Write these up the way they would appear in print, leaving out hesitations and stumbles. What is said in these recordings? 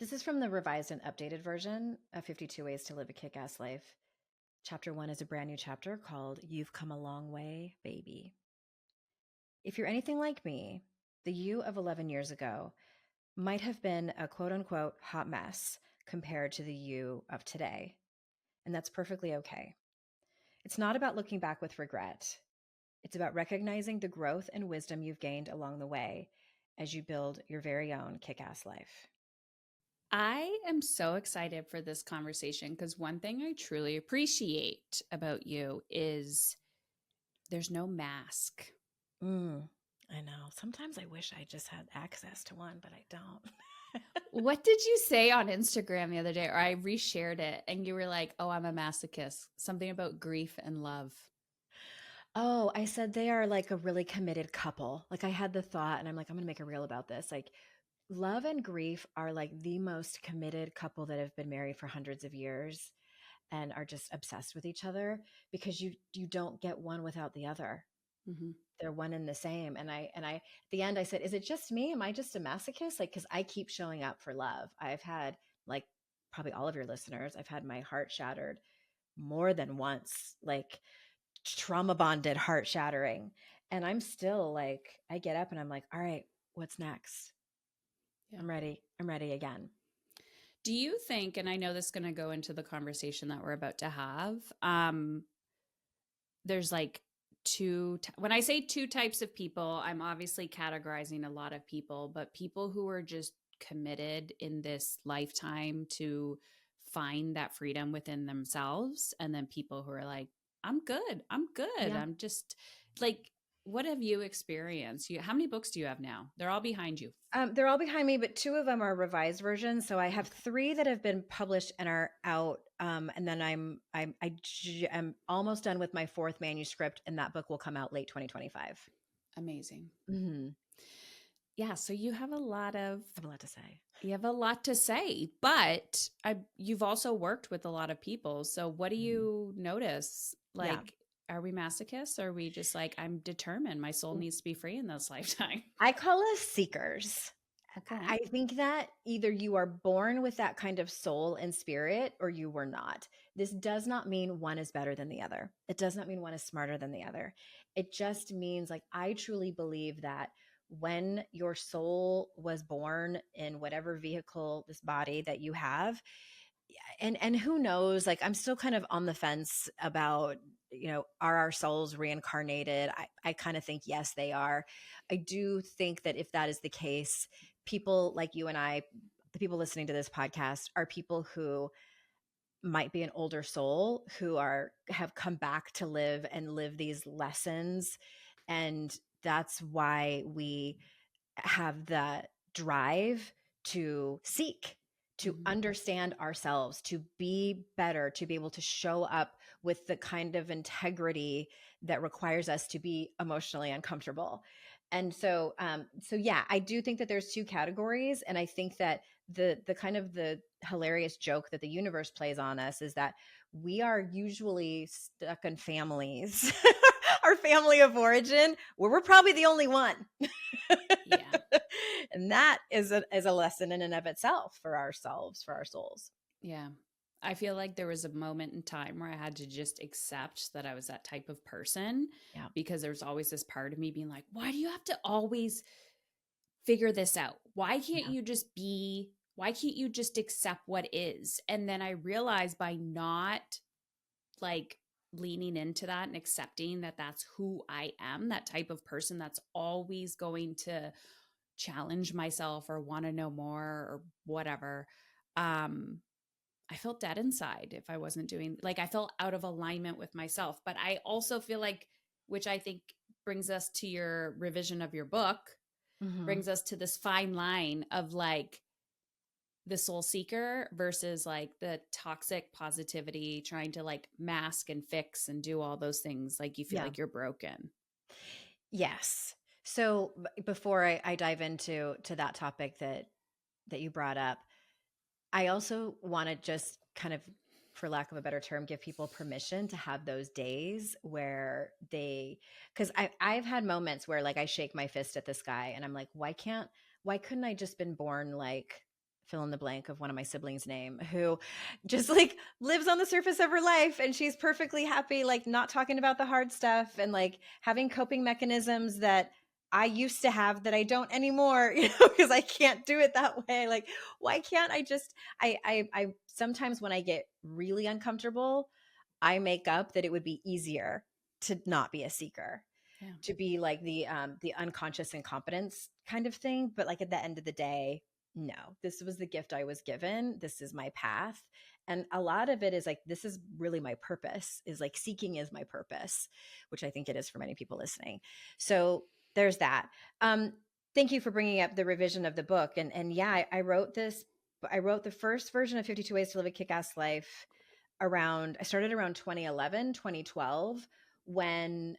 This is from the revised and updated version of 52 Ways to Live a Kick-Ass Life. Chapter 1 is a brand new chapter called You've Come a Long Way, Baby. If you're anything like me, the you of 11 years ago might have been a quote-unquote hot mess compared to the you of today. And that's perfectly okay. It's not about looking back with regret. It's about recognizing the growth and wisdom you've gained along the way as you build your very own kick-ass life. I am so excited for this conversation because one thing I truly appreciate about you is there's no mask. I know. Sometimes I wish I just had access to one, but I don't. What did you say on Instagram the other day? Or I reshared it and you were like, oh, I'm a masochist. Something about grief and love. Oh, I said they are like a really committed couple. Like I had the thought and I'm like, I'm going to make a reel about this. Like love and grief are like the most committed couple that have been married for hundreds of years and are just obsessed with each other because you don't get one without the other. Mm-hmm. They're one and the same. And at the end I said, is it just me? Am I just a masochist? Like, cause I keep showing up for love. I've had, like, probably all of your listeners, I've had my heart shattered more than once, like trauma bonded heart shattering. And I'm still like, I get up and I'm like, all right, what's next? Yeah. I'm ready again. Do you think, and I know this is going to go into the conversation that we're about to have, there's like when I say two types of people, I'm obviously categorizing a lot of people, but people who are just committed in this lifetime to find that freedom within themselves, and then people who are like, I'm good. Yeah. I'm just like, what have you experienced? How many books do you have now? They're all behind you. They're all behind me, but 2 of them are revised versions. So I have 3 that have been published and are out. And then I'm almost done with my 4th manuscript, and that book will come out late 2025. Amazing. Mm-hmm. Yeah. So you have a lot of, I have a lot to say. you have a lot to say, but you've also worked with a lot of people. So what do you notice? Like, are we masochists? Or are we just like, I'm determined my soul needs to be free in this lifetime? I call us seekers. Okay. I think that either you are born with that kind of soul and spirit or you were not. This does not mean one is better than the other. It does not mean one is smarter than the other. It just means, like, I truly believe that when your soul was born in whatever vehicle, this body that you have, and who knows, like I'm still kind of on the fence about, are our souls reincarnated? I kind of think yes, they are. I do think that if that is the case, people like you and I, the people listening to this podcast, are people who might be an older soul who have come back to live and live these lessons. And that's why we have the drive to seek, to understand ourselves, to be better, to be able to show up with the kind of integrity that requires us to be emotionally uncomfortable. And so yeah, I do think that there's 2 categories. And I think that the kind of the hilarious joke that the universe plays on us is that we are usually stuck in families, our family of origin, where we're probably the only one. Yeah. And that is a lesson in and of itself for ourselves, for our souls. Yeah. I feel like there was a moment in time where I had to just accept that I was that type of person. Yeah. Because there's always this part of me being like, why do you have to always figure this out? Why can't you just accept what is? And then I realized by not like leaning into that and accepting that that's who I am, that type of person that's always going to challenge myself or want to know more or whatever. I felt dead inside if I wasn't doing, like, I felt out of alignment with myself. But I also feel like, which I think brings us to your revision of your book, brings us to this fine line of like the soul seeker versus like the toxic positivity, trying to like mask and fix and do all those things. Like you feel like you're broken. Yes. So before I dive into that topic that you brought up, I also want to just kind of, for lack of a better term, give people permission to have those days where because I've had moments where like I shake my fist at the sky and I'm like, why couldn't I just been born like fill in the blank of one of my siblings' name, who just like lives on the surface of her life, and she's perfectly happy, like not talking about the hard stuff and like having coping mechanisms that I used to have that I don't anymore, because I can't do it that way. Like, why can't I just, I sometimes when I get really uncomfortable, I make up that it would be easier to not be a seeker, Yeah. to be like the unconscious incompetence kind of thing. But like at the end of the day, no, this was the gift I was given. This is my path. And a lot of it is like, this is really my purpose, is like seeking is my purpose, which I think it is for many people listening. So there's that. Thank you for bringing up the revision of the book. And yeah, I wrote this, I wrote the first version of 52 Ways to Live a Kick-Ass Life I started around 2011, 2012, when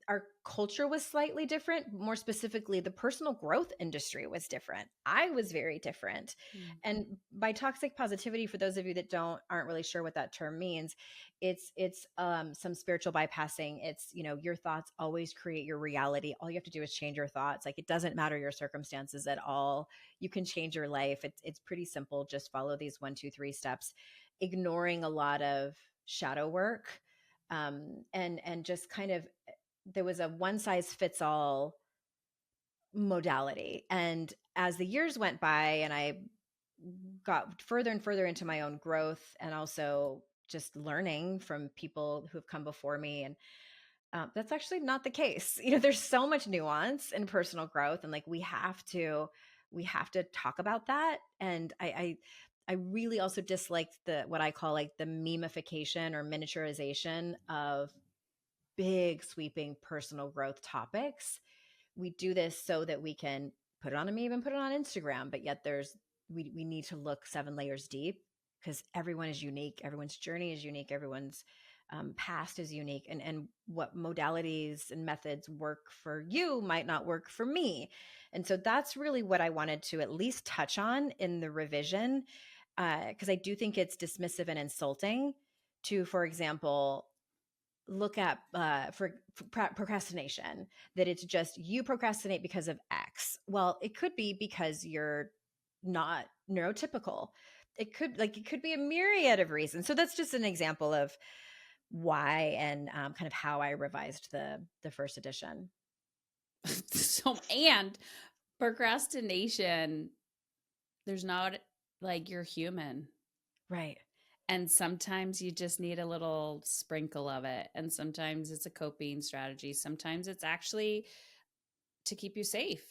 our culture was slightly different. More specifically, the personal growth industry was different. I was very different. Mm. And by toxic positivity, for those of you that aren't really sure what that term means, it's some spiritual bypassing. It's, your thoughts always create your reality. All you have to do is change your thoughts. Like, it doesn't matter your circumstances at all. You can change your life. It's pretty simple. Just follow these 1, 2, 3 steps, ignoring a lot of shadow work, and just kind of, there was a one size fits all modality. And as the years went by and I got further and further into my own growth, and also just learning from people who have come before me, and that's actually not the case. There's so much nuance in personal growth, and like we have to talk about that. And I really also dislike what I call like the memification or miniaturization of big sweeping personal growth topics. We do this so that we can put it on a meme and put it on Instagram, but yet we need to look 7 layers deep, because everyone is unique. Everyone's journey is unique. Everyone's past is unique, and what modalities and methods work for you might not work for me. And so that's really what I wanted to at least touch on in the revision, because I do think it's dismissive and insulting to, for example, look at for procrastination, that it's just you procrastinate because of X. Well, it could be because you're not neurotypical. It could be a myriad of reasons. So that's just an example of why, and kind of how I revised the first edition. So, and procrastination, there's not, like, you're human. Right. And sometimes you just need a little sprinkle of it. And sometimes it's a coping strategy. Sometimes it's actually to keep you safe.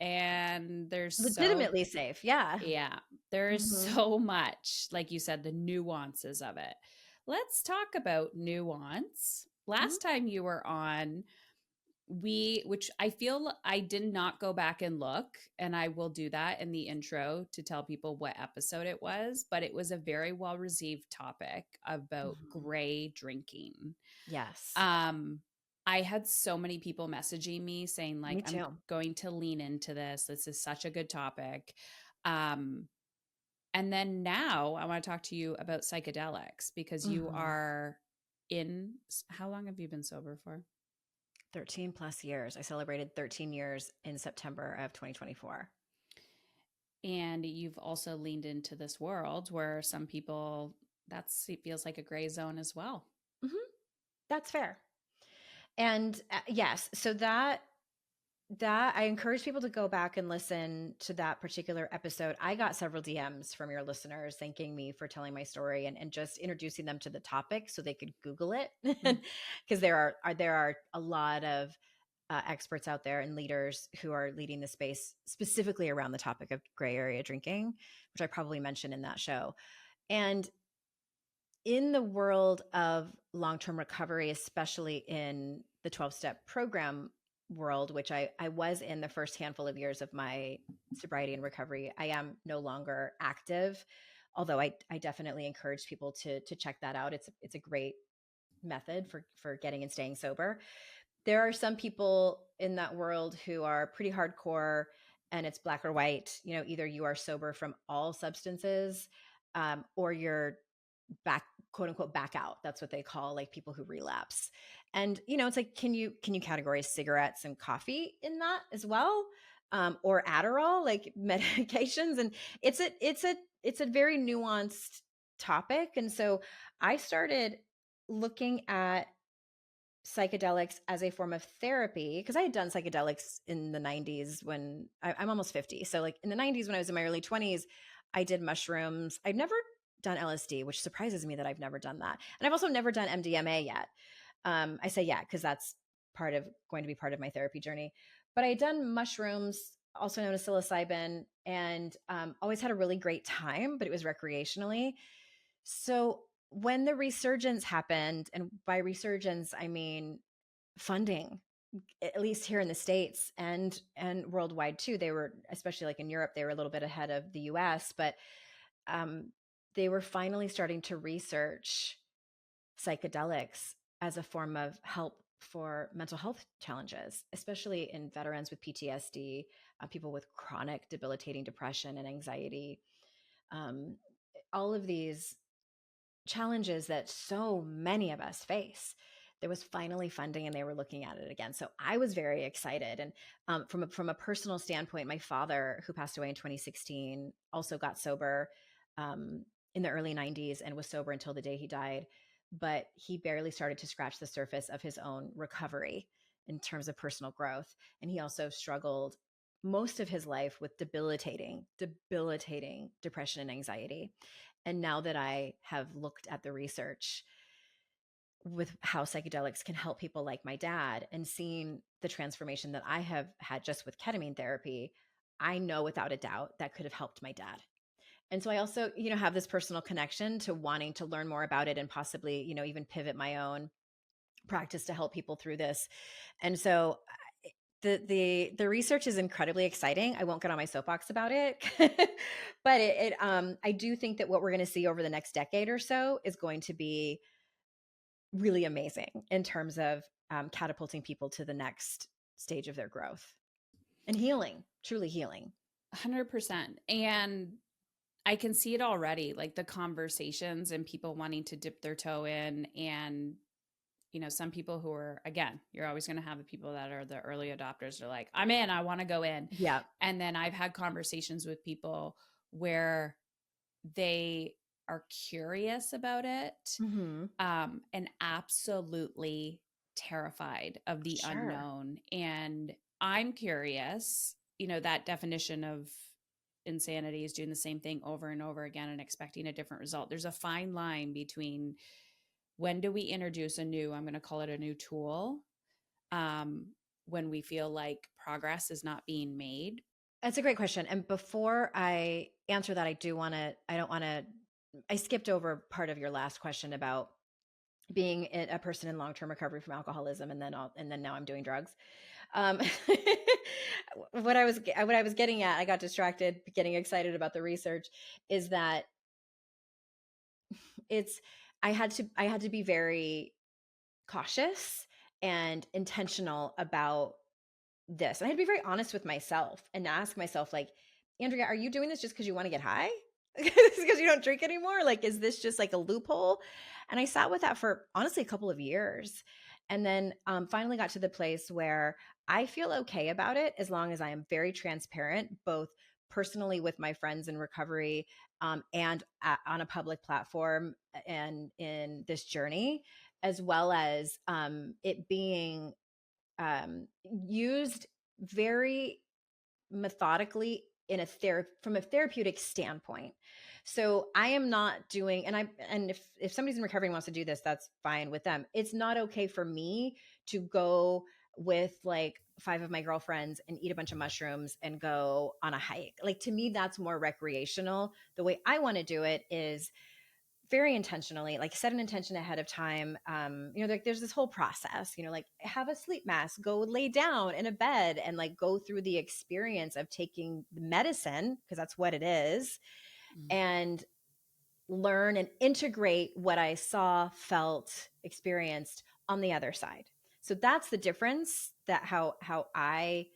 And Legitimately safe. Yeah. yeah, there's Mm-hmm. so much, like you said, the nuances of it. Let's talk about nuance. Mm-hmm. Last time you were on, which I feel I did not go back and look, and I will do that in the intro to tell people what episode it was, but it was a very well received topic about Mm-hmm. gray drinking. Yes. um I had so many people messaging me saying, Me like, I'm too. going to lean into this is such a good topic. um and then now I want to talk to you about psychedelics, because you Mm-hmm. are in, how long have you been sober for? 13 plus years. I celebrated 13 years in September of 2024. And you've also leaned into this world where some people, it feels like a gray zone as well. Mm-hmm. That's fair. And yes, so that I encourage people to go back and listen to that particular episode. I got several DMs from your listeners thanking me for telling my story, and just introducing them to the topic so they could Google it, because there are a lot of experts out there and leaders who are leading the space specifically around the topic of gray area drinking, which I probably mentioned in that show. And in the world of long-term recovery, especially in the 12-step program world, which I was in the first handful of years of my sobriety and recovery, I am no longer active, although I definitely encourage people to check that out. It's a great method for getting and staying sober. There are some people in that world who are pretty hardcore, and it's black or white. Either you are sober from all substances, or you're back, quote unquote, back out. That's what they call like people who relapse. And it's like, can you categorize cigarettes and coffee in that as well? or Adderall, like medications. And it's a very nuanced topic. And so I started looking at psychedelics as a form of therapy because I had done psychedelics in the 90s when I'm almost 50. So like in the 90s when I was in my early 20s, I did mushrooms. I'd never done LSD, which surprises me that I've never done that. And I've also never done MDMA yet. I say yeah because that's going to be part of my therapy journey. But I had done mushrooms, also known as psilocybin, and always had a really great time, but it was recreationally. So when the resurgence happened, and by resurgence I mean funding, at least here in the States and worldwide too, they were, especially like in Europe, they were a little bit ahead of the US, but um, they were finally starting to research psychedelics as a form of help for mental health challenges, especially in veterans with PTSD, people with chronic debilitating depression and anxiety, um, all of these challenges that so many of us face. There was finally funding and they were looking at it again. So I was very excited. And from a personal standpoint, my father, who passed away in 2016, also got sober in the early 90s and was sober until the day he died. But he barely started to scratch the surface of his own recovery in terms of personal growth. And he also struggled most of his life with debilitating depression and anxiety. And now that I have looked at the research with how psychedelics can help people like my dad and seen the transformation that I have had just with ketamine therapy, I know without a doubt that could have helped my dad. And so I also, have this personal connection to wanting to learn more about it and possibly, even pivot my own practice to help people through this. And so the research is incredibly exciting. I won't get on my soapbox about it, but I do think that what we're going to see over the next decade or so is going to be really amazing in terms of catapulting people to the next stage of their growth and healing, truly healing. 100%. And I can see it already, like the conversations and people wanting to dip their toe in. And, some people who are, again, you're always going to have the people that are the early adopters are like, I'm in, I want to go in. Yeah. And then I've had conversations with people where they are curious about it, Mm-hmm. and absolutely terrified of the Sure. unknown. And I'm curious, that definition of insanity is doing the same thing over and over again and expecting a different result. There's a fine line between when do we introduce I'm going to call it a new tool, when we feel like progress is not being made. That's a great question. And before I answer that, I skipped over part of your last question about being a person in long-term recovery from alcoholism, and then now I'm doing drugs. Um, what I was getting at, I got distracted, getting excited about the research, is that it's I had to be very cautious and intentional about this. And I had to be very honest with myself and ask myself, like, Andrea, are you doing this just because you want to get high? Because you don't drink anymore? Like, is this just like a loophole? And I sat with that for honestly a couple of years. And then finally got to the place where I feel okay about it as long as I am very transparent, both personally with my friends in recovery and on a public platform and in this journey, as well as it being used very methodically from a therapeutic standpoint. So I am not doing, and if somebody's in recovery and wants to do this, that's fine with them. It's not okay for me to go with like 5 of my girlfriends and eat a bunch of mushrooms and go on a hike. Like, to me, that's more recreational. The way I want to do it is very intentionally, like set an intention ahead of time. Like there's this whole process, like have a sleep mask, go lay down in a bed and like go through the experience of taking the medicine, because that's what it is, Mm. and learn and integrate what I saw, felt, experienced on the other side. So that's the difference, that how I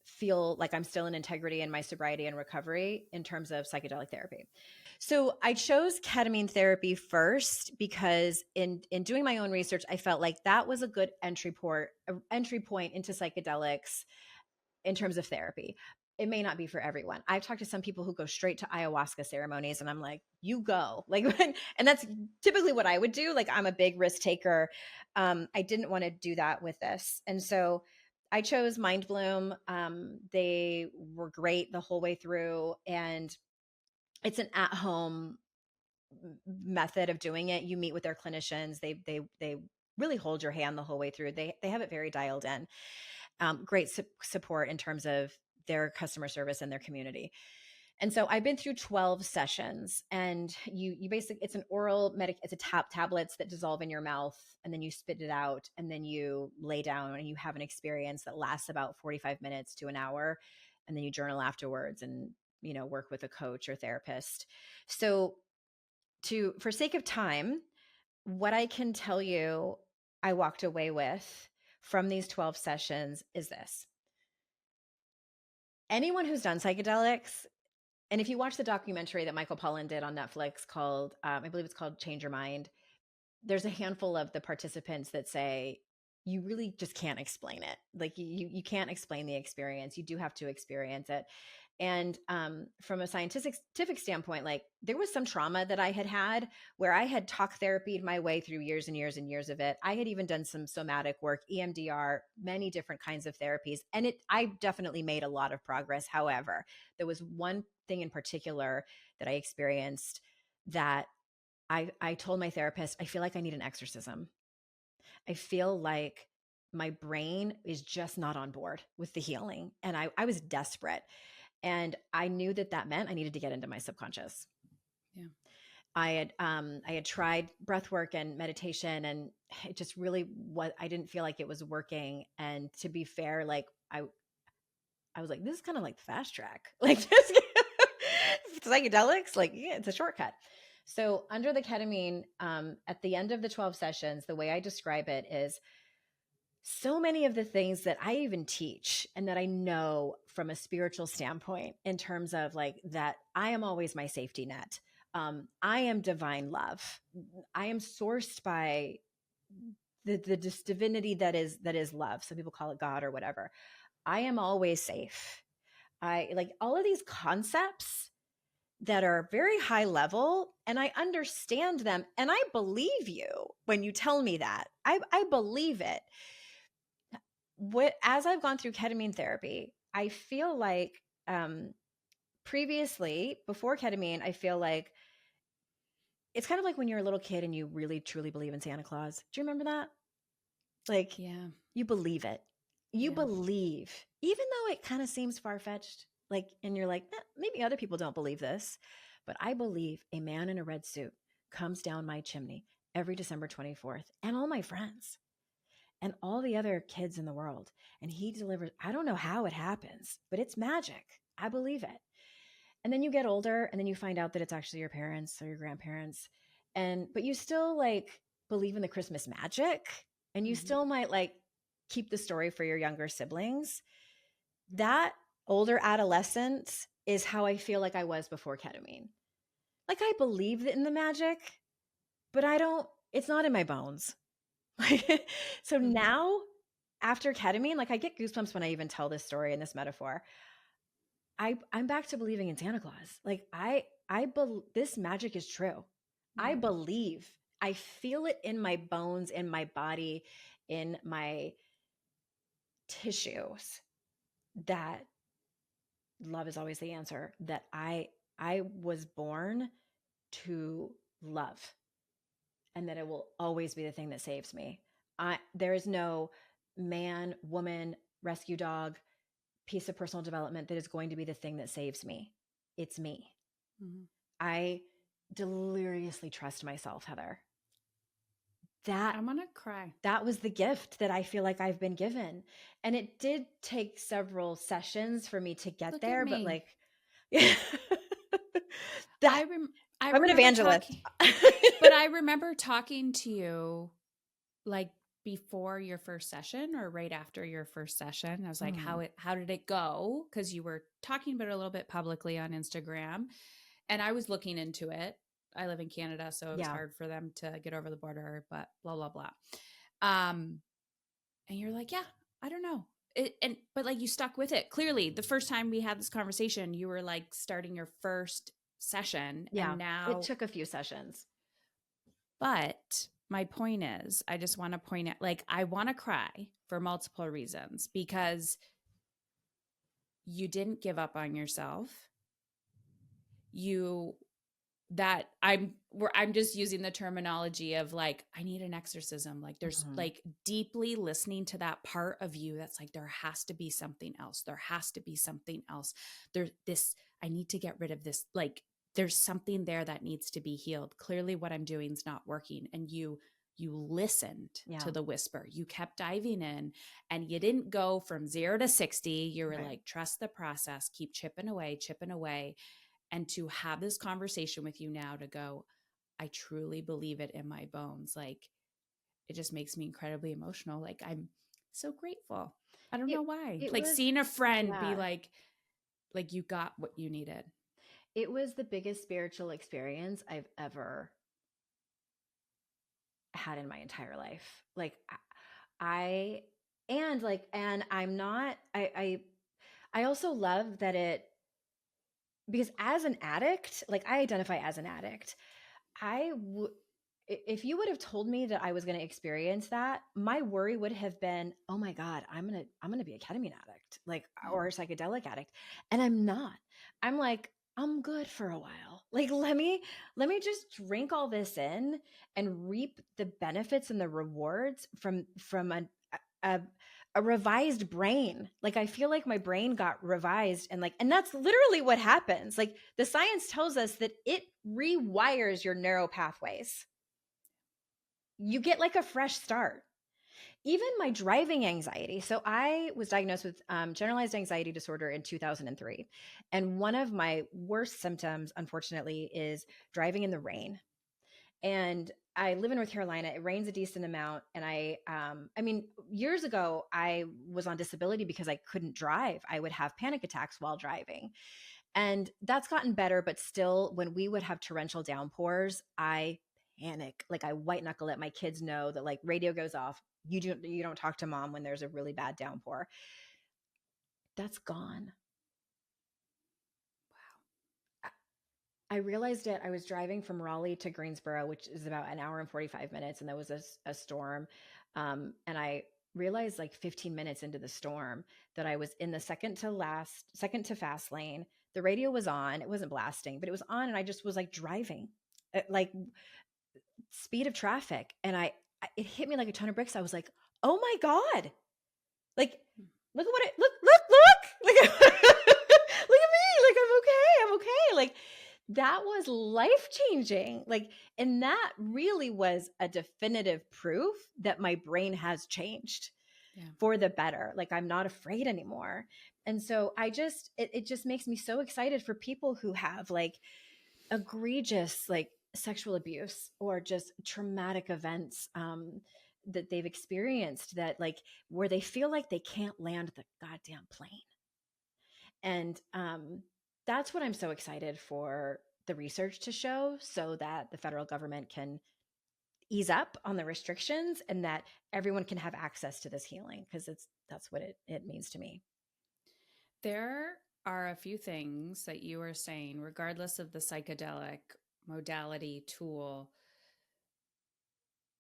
feel like I'm still in integrity in my sobriety and recovery in terms of psychedelic therapy. So I chose ketamine therapy first because in doing my own research, I felt like that was a good entry point into psychedelics. in terms of therapy. It may not be for everyone. I've talked to some people who go straight to ayahuasca ceremonies, and I'm like, you go. Like, and that's typically what I would do. Like, I'm a big risk taker. I didn't want to do that with this. And so I chose Mind Bloom. They were great the whole way through. And it's an at-home method of doing it. You meet with their clinicians. They really hold your hand the whole way through. They have it very dialed in. Great support in terms of their customer service and their community. And so I've been through 12 sessions, and you basically, it's an oral it's a tablets that dissolve in your mouth, and then you spit it out, and then you lay down and you have an experience that lasts about 45 minutes to an hour. And then you journal afterwards and, work with a coach or therapist. So for sake of time, what I can tell you I walked away with from these 12 sessions is this. Anyone who's done psychedelics, and if you watch the documentary that Michael Pollan did on Netflix called, I believe it's called Change Your Mind, there's a handful of the participants that say, you really just can't explain it. Like you can't explain the experience. You do have to experience it. And from a scientific standpoint, like there was some trauma that I had where I had talk therapied my way through years and years and years of it. I had even done some somatic work, EMDR, many different kinds of therapies. And I definitely made a lot of progress. However, there was one thing in particular that I experienced that I told my therapist, I feel like I need an exorcism. I feel like my brain is just not on board with the healing. And I was desperate. And I knew that meant I needed to get into my subconscious. Yeah. I had tried breath work and meditation, and it just really I didn't feel like it was working. And to be fair, like I was like, this is kind of like the fast track, like just psychedelics, like, yeah, it's a shortcut. So under the ketamine, at the end of the 12 sessions, the way I describe it is so many of the things that I even teach and that I know from a spiritual standpoint in terms of like that I am always my safety net. I am divine love. I am sourced by the divinity that is love. Some people call it God or whatever. I am always safe. I like all of these concepts that are very high level, and I understand them, and I believe you when you tell me that. I believe it. As I've gone through ketamine therapy, I feel like previously, before ketamine, I feel like it's kind of like when you're a little kid and you really truly believe in Santa Claus. Do you remember that? Like, Yeah. you believe it. You Yeah. believe, even though it kind of seems far-fetched, like, and you're like, maybe other people don't believe this, but I believe a man in a red suit comes down my chimney every December 24th, and all my friends and all the other kids in the world. And he delivers, I don't know how it happens, but it's magic. I believe it. And then you get older and then you find out that it's actually your parents or your grandparents. But you still like believe in the Christmas magic, and you still might like keep the story for your younger siblings. That older adolescence is how I feel like I was before ketamine. Like I believe in the magic, but it's not in my bones. So now after ketamine, like I get goosebumps when I even tell this story and this metaphor. I'm back to believing in Santa Claus. Like this magic is true. I believe. I feel it in my bones, in my body, in my tissues that love is always the answer. That I was born to love, and that it will always be the thing that saves me. There is no man, woman, rescue dog, piece of personal development that is going to be the thing that saves me. It's me. Mm-hmm. I deliriously trust myself, Heather. I'm gonna cry. That was the gift that I feel like I've been given. And it did take several sessions for me to get there, but like I'm an evangelist. But I remember talking to you like before your first session or right after your first session. I was like, how did it go? Because you were talking about it a little bit publicly on Instagram, and I was looking into it. I live in Canada, so it was hard for them to get over the border, but blah, blah, blah. And you're like, yeah, I don't know. but like you stuck with it. Clearly, the first time we had this conversation, you were like starting your first session, Yeah. and It now, took a few sessions. but my point is, I just want to point out, like, I want to cry for multiple reasons because you didn't give up on yourself. You that I'm just using the terminology of like, I need an exorcism. Like there's Mhm. like deeply listening to that part of you that's like, there has to be something else. There has to be something else. There's this, I need to get rid of this. Like there's something there that needs to be healed. Clearly what I'm doing is not working. And you listened Yeah. to the whisper. You kept diving in and you didn't go from 0 to 60. You were Right. like, trust the process, keep chipping away. And to have this conversation with you now to go, I truly believe it in my bones. Like it just makes me incredibly emotional. Like I'm so grateful. I don't know It why. it Like was seeing a friend be yeah. like you got what you needed. It was the biggest spiritual experience I've ever had in my entire life. Like I and like and I'm not I also love that it because as an addict, like I identify as an addict. I would if you would have told me that I was going to experience that, my worry would have been, "Oh my god, I'm going to be a ketamine addict, like Yeah. or a psychedelic addict." And I'm not. I'm like, "I'm good for a while. Like let me just drink all this in and reap the benefits and the rewards from a a revised brain." Like I feel like my brain got revised and that's literally what happens. Like the science tells us that it rewires your neural pathways. You get like a fresh start. Even my driving anxiety. So I was diagnosed with generalized anxiety disorder in 2003. And one of my worst symptoms, unfortunately, is driving in the rain. And I live in North Carolina. It rains a decent amount. And I mean, years ago, I was on disability because I couldn't drive. I would have panic attacks while driving. And that's gotten better, but still, when we would have torrential downpours, I panic. Like I white knuckle it. My kids know that like radio goes off. You don't talk to mom when there's a really bad downpour. That's gone. I realized it. I was driving from Raleigh to Greensboro, which is about an hour and 45 minutes, and there was a storm. And I realized like 15 minutes into the storm that I was in the second to fast lane. The radio was on. It wasn't blasting, but it was on, and I just was like driving, like speed of traffic. And it hit me like a ton of bricks. I was like, oh my God. Like, look at what it look. Like, look at me. Like, I'm okay. I'm okay. Like, that was life changing. Like, and that really was a definitive proof that my brain has changed Yeah. for the better. Like, I'm not afraid anymore. And so it just makes me so excited for people who have like egregious, like sexual abuse or just traumatic events that they've experienced that like where they feel like they can't land the goddamn plane. And that's what I'm so excited for the research to show so that the federal government can ease up on the restrictions and that everyone can have access to this healing because that's what it means to me. There are a few things that you are saying, regardless of the psychedelic modality tool,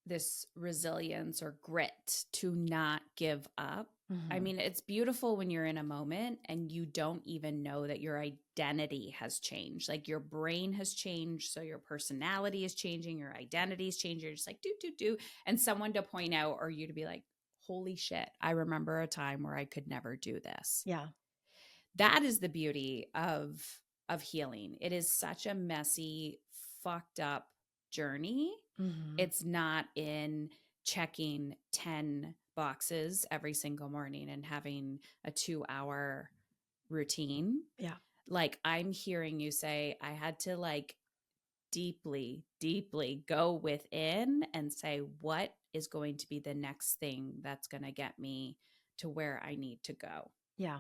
this resilience or grit to not give up. I Mm-hmm. mean, it's beautiful when you're in a moment and you don't even know that your identity has changed. Like your brain has changed. So your personality is changing, your identity is changing. You're just like, do. And someone to point out or you to be like, holy shit, I remember a time where I could never do this. Yeah. That is the beauty of healing. It is such a messy, fucked up journey. Mm-hmm. It's not in checking 10 boxes every single morning and having a 2-hour routine. Yeah. Like I'm hearing you say, I had to like deeply go within and say, what is going to be the next thing that's going to get me to where I need to go? Yeah.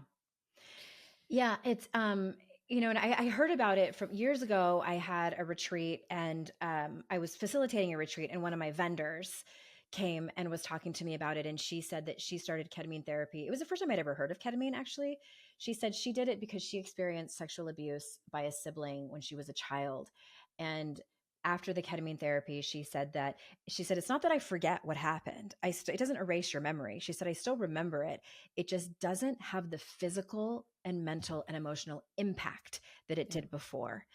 Yeah, it's and I heard about it from years ago. I had a retreat and I was facilitating a retreat and one of my vendors came and was talking to me about it. And she said that she started ketamine therapy. It was the first time I'd ever heard of ketamine, actually. She said she did it because she experienced sexual abuse by a sibling when she was a child. And after the ketamine therapy, she said it's not that I forget what happened. It doesn't erase your memory. She said, I still remember it. It just doesn't have the physical and mental and emotional impact that it Yeah. did before.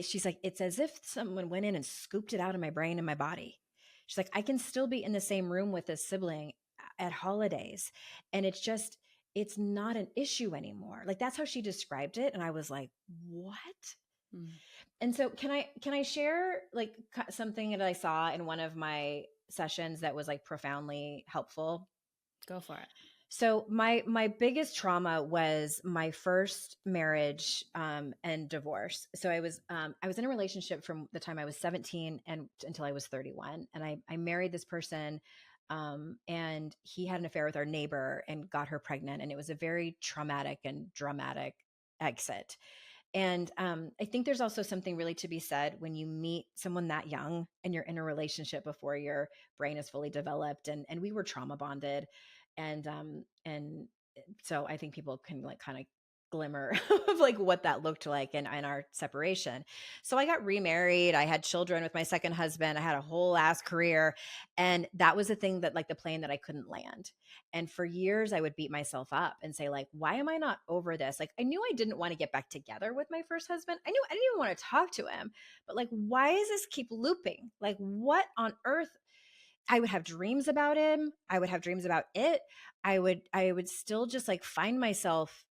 She's like, it's as if someone went in and scooped it out of my brain and my body. She's like, I can still be in the same room with a sibling at holidays. And it's not an issue anymore. Like, that's how she described it. And I was like, what? Mm. And so can I share like something that I saw in one of my sessions that was like profoundly helpful? Go for it. So my biggest trauma was my first marriage and divorce. So I was in a relationship from the time I was 17 and until I was 31, and I married this person, and he had an affair with our neighbor and got her pregnant, and it was a very traumatic and dramatic exit. And I think there's also something really to be said when you meet someone that young and you're in a relationship before your brain is fully developed. And we were trauma bonded. And so I think people can like kind of glimmer of like what that looked like in our separation. So I got remarried. I had children with my second husband. I had a whole ass career. And that was the thing that like the plane that I couldn't land. And for years, I would beat myself up and say, like, why am I not over this? Like, I knew I didn't want to get back together with my first husband. I knew I didn't even want to talk to him. But like, why does this keep looping? Like, what on earth? I would have dreams about him. I would have dreams about it. I would still just like find myself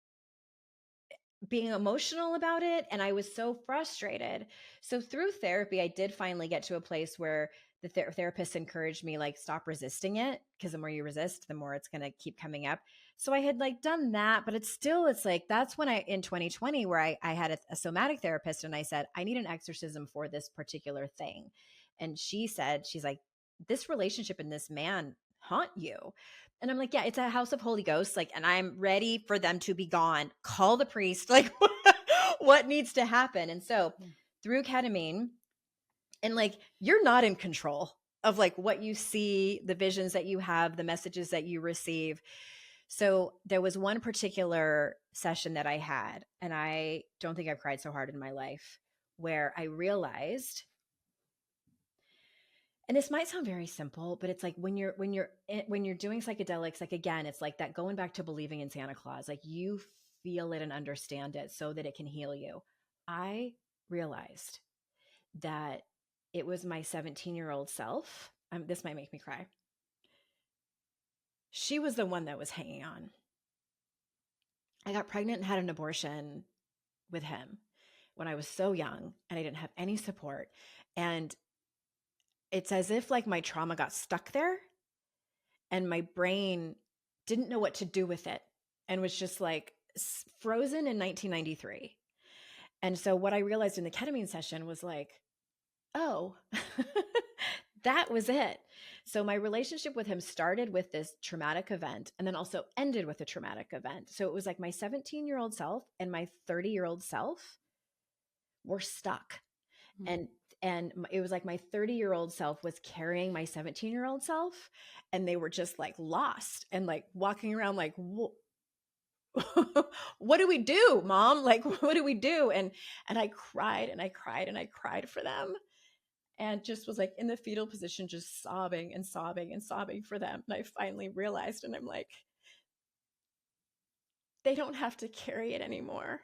being emotional about it, and I was so frustrated. So through therapy I did finally get to a place where the therapist encouraged me like stop resisting it, because the more you resist the more it's going to keep coming up. So I had like done that, but it's like that's when I in 2020 where I had a somatic therapist, and I said I need an exorcism for this particular thing. And she's like, this relationship and this man haunt you. And I'm like, yeah, it's a house of Holy Ghosts. Like, and I'm ready for them to be gone. Call the priest. Like, what needs to happen? And so Yeah. through ketamine, and like, you're not in control of like what you see, the visions that you have, the messages that you receive. So there was one particular session that I had, and I don't think I've cried so hard in my life, where I realized, and this might sound very simple, but it's like when you're doing psychedelics, like again, it's like that going back to believing in Santa Claus, like you feel it and understand it so that it can heal you. I realized that it was my 17-year-old self. This might make me cry. She was the one that was hanging on. I got pregnant and had an abortion with him when I was so young, and I didn't have any support. And it's as if like my trauma got stuck there, and my brain didn't know what to do with it and was just like frozen in 1993. And so what I realized in the ketamine session was like, oh, that was it. So my relationship with him started with this traumatic event and then also ended with a traumatic event. So it was like my 17-year-old self and my 30-year-old self were stuck. Mm. And it was like my 30-year-old self was carrying my 17-year-old self, and they were just like lost and like walking around like, what do we do, mom? Like, what do we do? And I cried and I cried and I cried for them, and just was like in the fetal position, just sobbing and sobbing and sobbing for them. And I finally realized, and I'm like, they don't have to carry it anymore.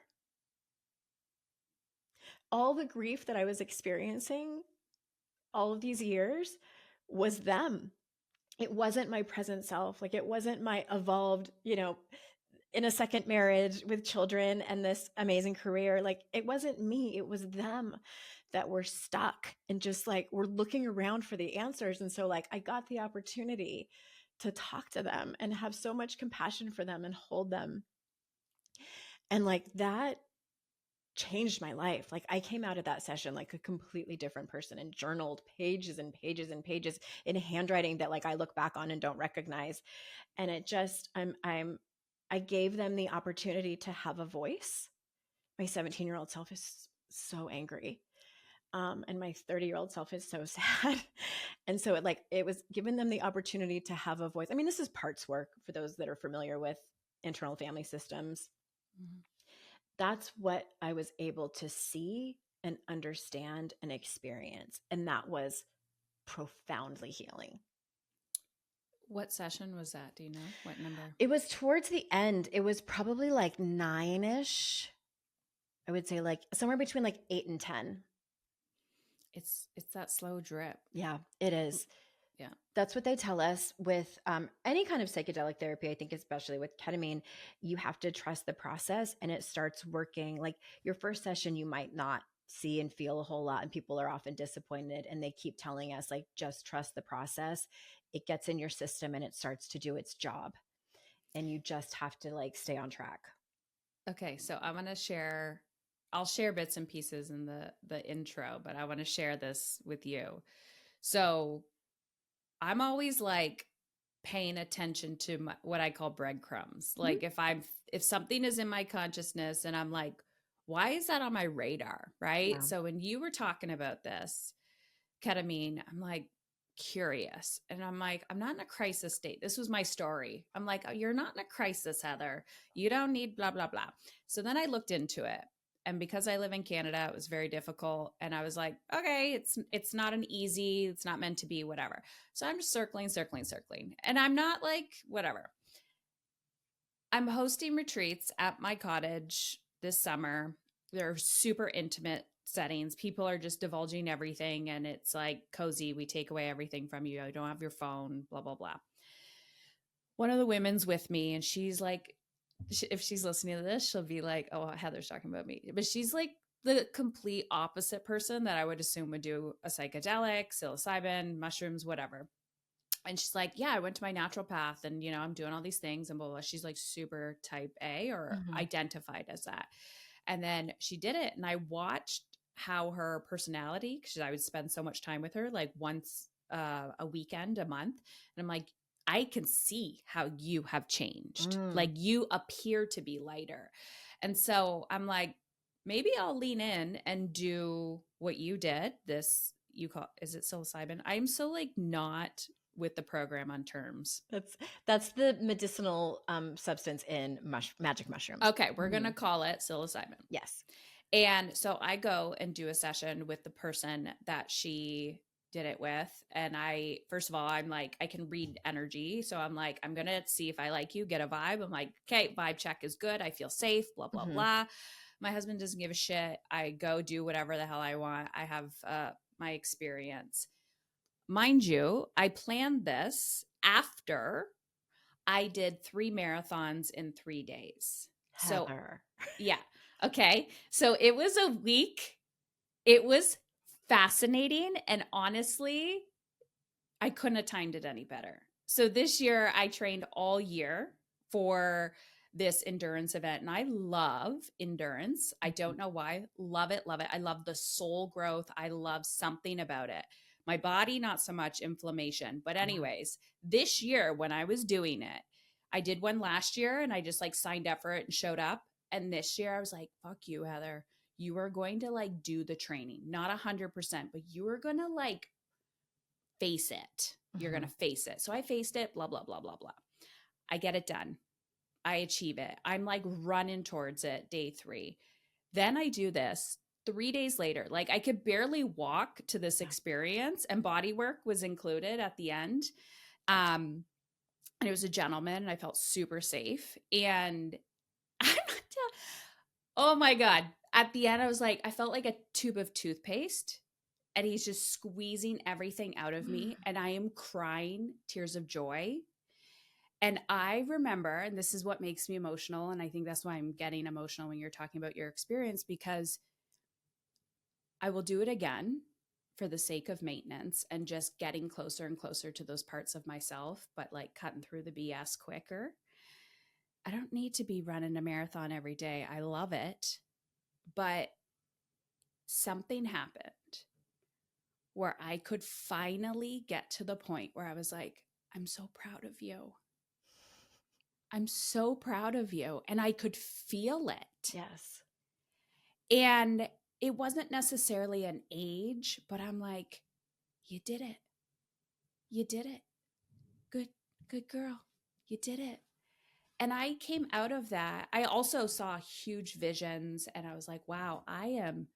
All the grief that I was experiencing all of these years was them. It wasn't my present self. Like, it wasn't my evolved, in a second marriage with children and this amazing career. Like, it wasn't me. It was them that were stuck and just like were looking around for the answers. And so like I got the opportunity to talk to them and have so much compassion for them and hold them. And like that changed my life. Like, I came out of that session like a completely different person, and journaled pages and pages and pages in handwriting that like I look back on and don't recognize. And it just, I gave them the opportunity to have a voice. My 17-year-old self is so angry. And my 30-year-old self is so sad. And so it was giving them the opportunity to have a voice. I mean, this is parts work for those that are familiar with internal family systems. Mhm. That's what I was able to see and understand and experience. And that was profoundly healing. What session was that? Do you know what number? It was towards the end. It was probably like 9-ish. I would say like somewhere between like 8 and 10. It's that slow drip. Yeah, it is. Yeah. That's what they tell us with any kind of psychedelic therapy. I think, especially with ketamine, you have to trust the process and it starts working. Like your first session, you might not see and feel a whole lot, and people are often disappointed. And they keep telling us, like, just trust the process. It gets in your system and it starts to do its job. And you just have to like stay on track. Okay, so I'm gonna share. I'll share bits and pieces in the intro, but I want to share this with you. So I'm always like paying attention to what I call breadcrumbs. Mhm. Like if something is in my consciousness and I'm like, why is that on my radar? Right. Yeah. So when you were talking about this ketamine, I'm like curious. And I'm like, I'm not in a crisis state. This was my story. I'm like, oh, you're not in a crisis, Heather. You don't need blah, blah, blah. So then I looked into it. And because I live in Canada, it was very difficult. And I was like, okay, it's not an easy, it's not meant to be, whatever. So I'm just circling, circling, circling. And I'm not like, whatever. I'm hosting retreats at my cottage this summer. They're super intimate settings. People are just divulging everything and it's like cozy. We take away everything from you. You don't have your phone, blah, blah, blah. One of the women's with me and she's like, if she's listening to this, she'll be like, oh, Heather's talking about me. But she's like the complete opposite person that I would assume would do a psychedelic, psilocybin, mushrooms, whatever. And she's like, yeah, I went to my natural path and, I'm doing all these things and blah, blah. She's like super type A or Mhm. identified as that. And then she did it. And I watched how her personality, because I would spend so much time with her, like once a weekend, a month. And I'm like, I can see how you have changed. Mm. Like you appear to be lighter. And so I'm like, maybe I'll lean in and do what you did. This, you call, is it psilocybin? I'm so like not with the program on terms. That's the medicinal substance in magic mushrooms. Okay, we're going to Mhm. call it psilocybin. Yes. And so I go and do a session with the person that she did it with. And I, first of all, I'm like, I can read energy. So I'm like, I'm going to see if I like you, get a vibe. I'm like, okay, vibe check is good. I feel safe, blah, blah, Mhm. blah. My husband doesn't give a shit. I go do whatever the hell I want. I have my experience. Mind you, I planned this after I did 3 marathons in 3 days. So, Heather. yeah. Okay. So it was a week. It was fascinating. And honestly, I couldn't have timed it any better. So this year, I trained all year for this endurance event. And I love endurance. I don't know why. Love it. Love it. I love the soul growth. I love something about it. My body, not so much inflammation. But, anyways, this year when I was doing it, I did one last year and I just like signed up for it and showed up. And this year I was like, fuck you, Heather. You are going to like do the training, not 100%, but you are going to like face it. You're going to Mhm. face it. So I faced it, blah, blah, blah, blah, blah. I get it done. I achieve it. I'm like running towards it day 3. Then I do this 3 days later. Like I could barely walk to this Yeah. experience and body work was included at the end. And it was a gentleman and I felt super safe. And I'm not oh my God. At the end, I was like, I felt like a tube of toothpaste and he's just squeezing everything out of me. And I am crying tears of joy. And I remember, and this is what makes me emotional. And I think that's why I'm getting emotional when you're talking about your experience, because I will do it again for the sake of maintenance and just getting closer and closer to those parts of myself, but like cutting through the BS quicker. I don't need to be running a marathon every day. I love it. But something happened where I could finally get to the point where I was like, I'm so proud of you. I'm so proud of you. And I could feel it. Yes. And it wasn't necessarily an age, but I'm like, you did it. You did it. Good, good girl. You did it. And I came out of that. I also saw huge visions and I was like, wow, I am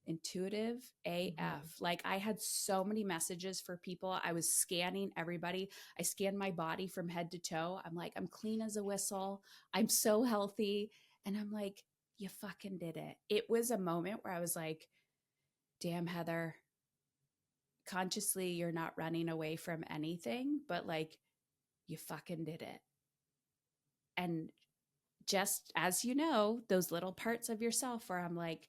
intuitive Mhm. AF. Like I had so many messages for people. I was scanning everybody. I scanned my body from head to toe. I'm like, I'm clean as a whistle. I'm so healthy. And I'm like, you fucking did it. It was a moment where I was like, damn, Heather, consciously you're not running away from anything, but like you fucking did it. And just as you know, those little parts of yourself where I'm like,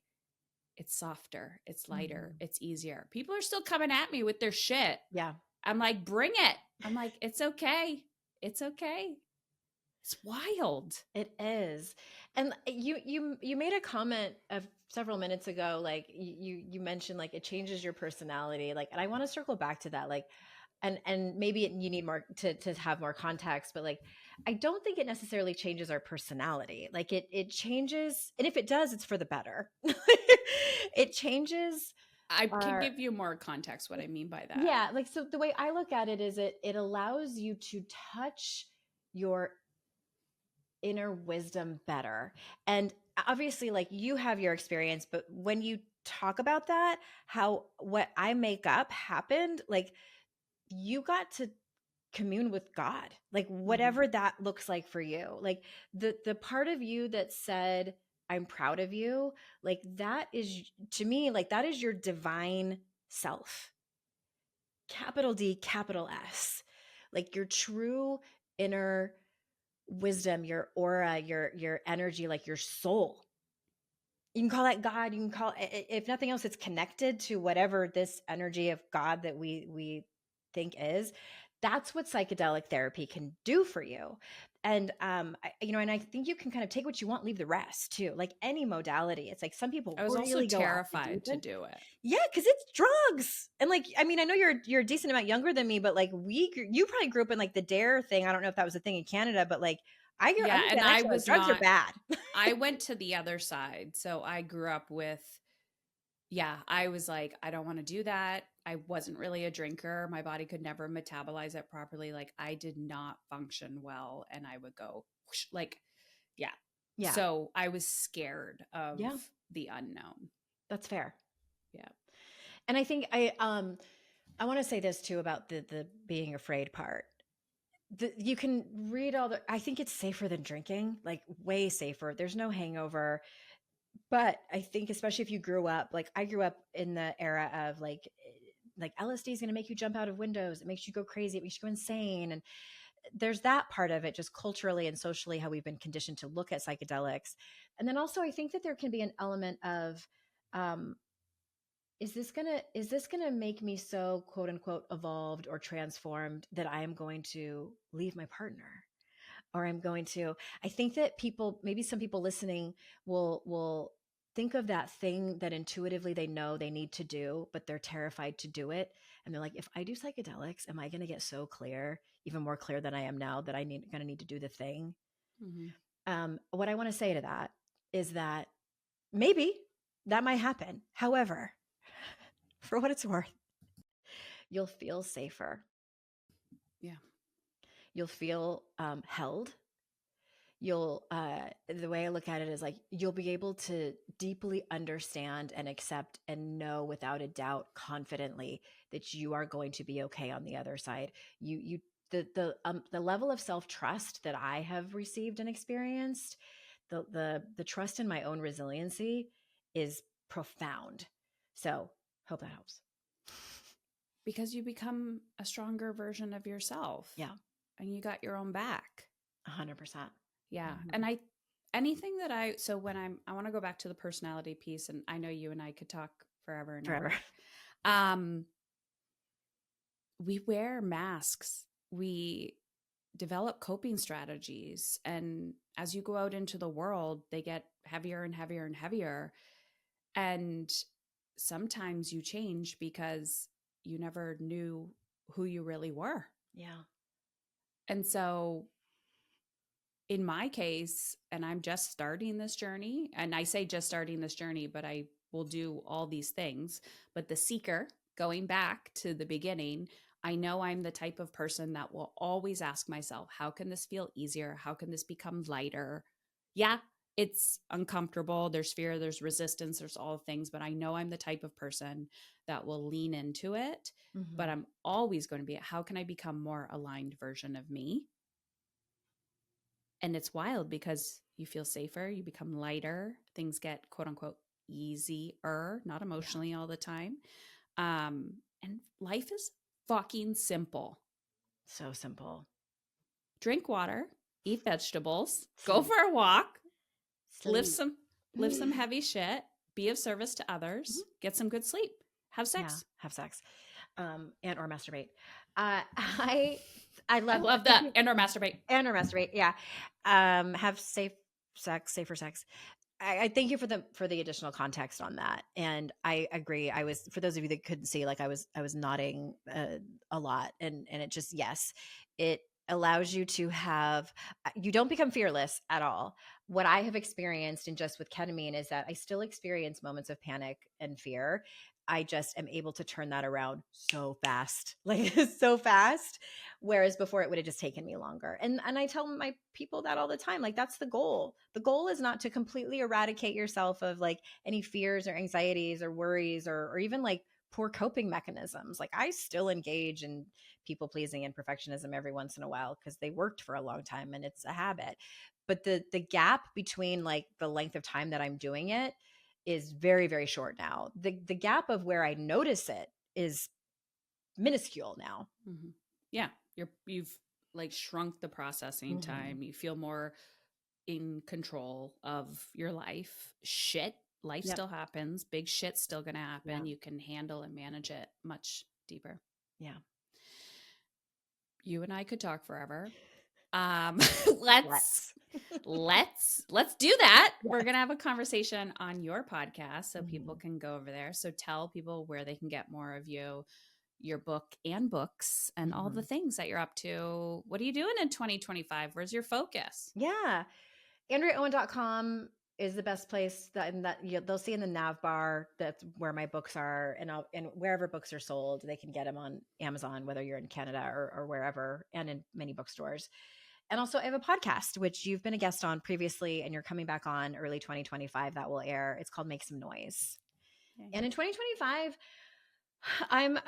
it's softer, it's lighter, Mhm. it's easier. People are still coming at me with their shit. Yeah. I'm like, bring it. I'm like, it's okay. It's okay. It's wild. It is. And you made a comment of several minutes ago, like you mentioned like it changes your personality. Like, and I want to circle back to that. Like, and maybe you need more to have more context, but like I don't think it necessarily changes our personality. Like it changes, and if it does, it's for the better. It changes I can our give you more context what I mean by that. yeah, like so the way I look at it is it allows you to touch your inner wisdom better. And obviously, like you have your experience, but when you talk about that, how what I make up happened, like you got to commune with God, like Mm-hmm. whatever that looks like for you. Like the part of you that said, I'm proud of you, like that is to me, like that is your divine self. Capital D, capital S. Like your true inner wisdom, your aura, your energy, like your soul. You can call that God. You can call it, if nothing else, it's connected to whatever this energy of God that we think is. That's what psychedelic therapy can do for you. And and I think you can kind of take what you want, leave the rest too. Like any modality, it's like some people I was also really go off the deep terrified to end. do it. Yeah, because it's drugs. And like, I mean, I know you're a decent amount younger than me, but like you probably grew up in like the dare thing. I don't know if that was a thing in Canada, but like I Yeah, and understand I actually like was drugs are not, bad. I went to the other side. So I grew up with, yeah, I was like, I don't want to do that. I wasn't really a drinker. My body could never metabolize it properly. Like I did not function well and I would go whoosh, like, yeah. Yeah. So I was scared of Yeah, the unknown. that's fair. Yeah. And I think I want to say this too about the being afraid part. You can read all the I think it's safer than drinking, like way safer. There's no hangover. But I think especially if you grew up, like I grew up in the era of like LSD is going to make you jump out of windows. It makes you go crazy. It makes you go insane. And there's that part of it, just culturally and socially, how we've been conditioned to look at psychedelics. And then also, I think that there can be an element of, um, is this gonna make me so quote unquote evolved or transformed that I am going to leave my partner? Or I'm going to I think that people maybe some people listening will think of that thing that intuitively they know they need to do, but they're terrified to do it. And they're like, if I do psychedelics, am I going to get so clear, even more clear than I am now, that going to need to do the thing? Mm-hmm. What I want to say to that is that maybe that might happen. However, for what it's worth, you'll feel safer. Yeah. You'll feel held. You'll the way I look at it is like you'll be able to deeply understand and accept and know without a doubt confidently that you are going to be okay on the other side. You the level of self-trust that I have received and experienced, the trust in my own resiliency is profound. So hope that helps. Because you become a stronger version of yourself Yeah, and you got your own back. 100%. Yeah. Mhm. And anything that so when I want to go back to the personality piece, and I know you and I could talk forever and Forever. ever. Um, we wear masks. We develop coping strategies. And as you go out into the world, they get heavier and heavier and heavier. And sometimes you change because you never knew who you really were. Yeah. And so in my case, and I'm just starting this journey, and I say just starting this journey, but I will do all these things. But the seeker, going back to the beginning, I know I'm the type of person that will always ask myself, how can this feel easier? How can this become lighter? Yeah, it's uncomfortable. There's fear, there's resistance, there's all things, but I know I'm the type of person that will lean into it. But Mm-hmm. I'm always going to be, how can I become more aligned version of me? And it's wild because you feel safer, you become lighter, things get quote unquote easier, not Yeah. emotionally all the time. And life is fucking simple. So simple. Drink water, eat vegetables, go Sleep. for a walk, lift Sleep. some lift some heavy shit, be of service to Mhm. others, get some good sleep, have Yeah. sex. Have sex. And or masturbate. I I love love thank that. you. And or masturbate. And or masturbate. Yeah. Have safer sex. I thank you for the additional context on that, and I agree. I was, for those of you that couldn't see, like I was nodding a lot, and it just, yes, it allows you to have, you don't become fearless at all. What I have experienced, and just with ketamine, is that I still experience moments of panic and fear. I just am able to turn that around so fast, like so fast. Whereas before it would have just taken me longer. And I tell my people that all the time. Like, that's the goal. The goal is not to completely eradicate yourself of like any fears or anxieties or worries, or even like poor coping mechanisms. Like, I still engage in people pleasing and perfectionism every once in a while because they worked for a long time and it's a habit. But the gap between like the length of time that I'm doing it is very, very short now. The gap of where I notice it is minuscule now. Mm-hmm. Yeah, you've like shrunk the processing Mm-hmm. time. You feel more in control of your life. Life Yep. still happens. Big shit's still going to Yeah. happen. You can handle and manage it much deeper. Yeah. You and I could talk forever. Um, let's Let's. let's do that. We're Yes. gonna have a conversation on your podcast so people Mm-hmm. can go over there. So tell people where they can get more of you, your book and books, and all the Mm-hmm. things that you're up to. What are you doing in 2025? Where's your focus? Yeah. AndreaOwen.com is the best place they'll see in the nav bar. That's where my books are, and wherever books are sold, they can get them on Amazon, whether you're in Canada or wherever, and in many bookstores. And also, I have a podcast, which you've been a guest on previously, and you're coming back on early 2025, that will air. It's called Make Some Noise. Okay. And in 2025, I'm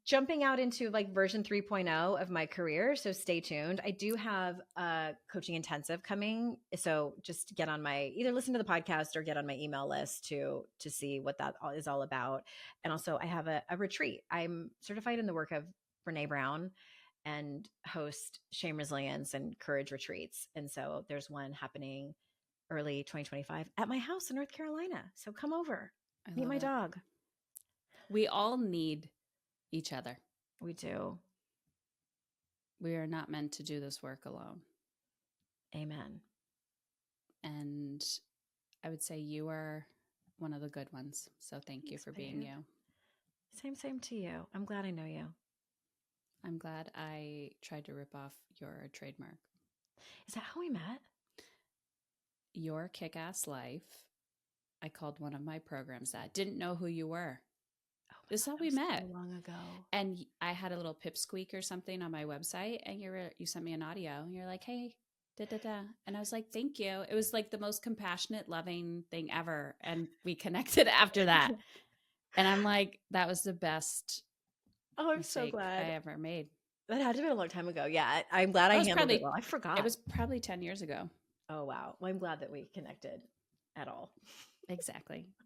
jumping out into like version 3.0 of my career, so stay tuned. I do have a coaching intensive coming, so just get on my, either listen to the podcast or get on my email list to see what that is all about. And also, I have a retreat. I'm certified in the work of Brene Brown and host shame, resilience, and courage retreats. And so there's one happening early 2025 at my house in North Carolina. So come over, I meet love my it. dog. We all need each other. We do. We are not meant to do this work alone. Amen. And I would say you are one of the good ones. So thank you Thanks, for being babe. you. Same to you. I'm glad I know you. I'm glad I tried to rip off your trademark. Is that how we met? Your Kick Ass Life. I called one of my programs that. Didn't know who you were. Oh my This is God, how that we was so met. long ago. And I had a little pipsqueak or something on my website, and you sent me an audio, and you're like, "Hey, da da da," and I was like, "Thank you." It was like the most compassionate, loving thing ever, and we connected after that. And I'm like, that was the best Oh, I'm so mistake I glad. ever made. That had to have been a long time ago. Yeah, I'm glad That I was handled it probably well. I it forgot. was probably 10 years ago. Oh, wow. Well, I'm glad that we connected at all. Exactly.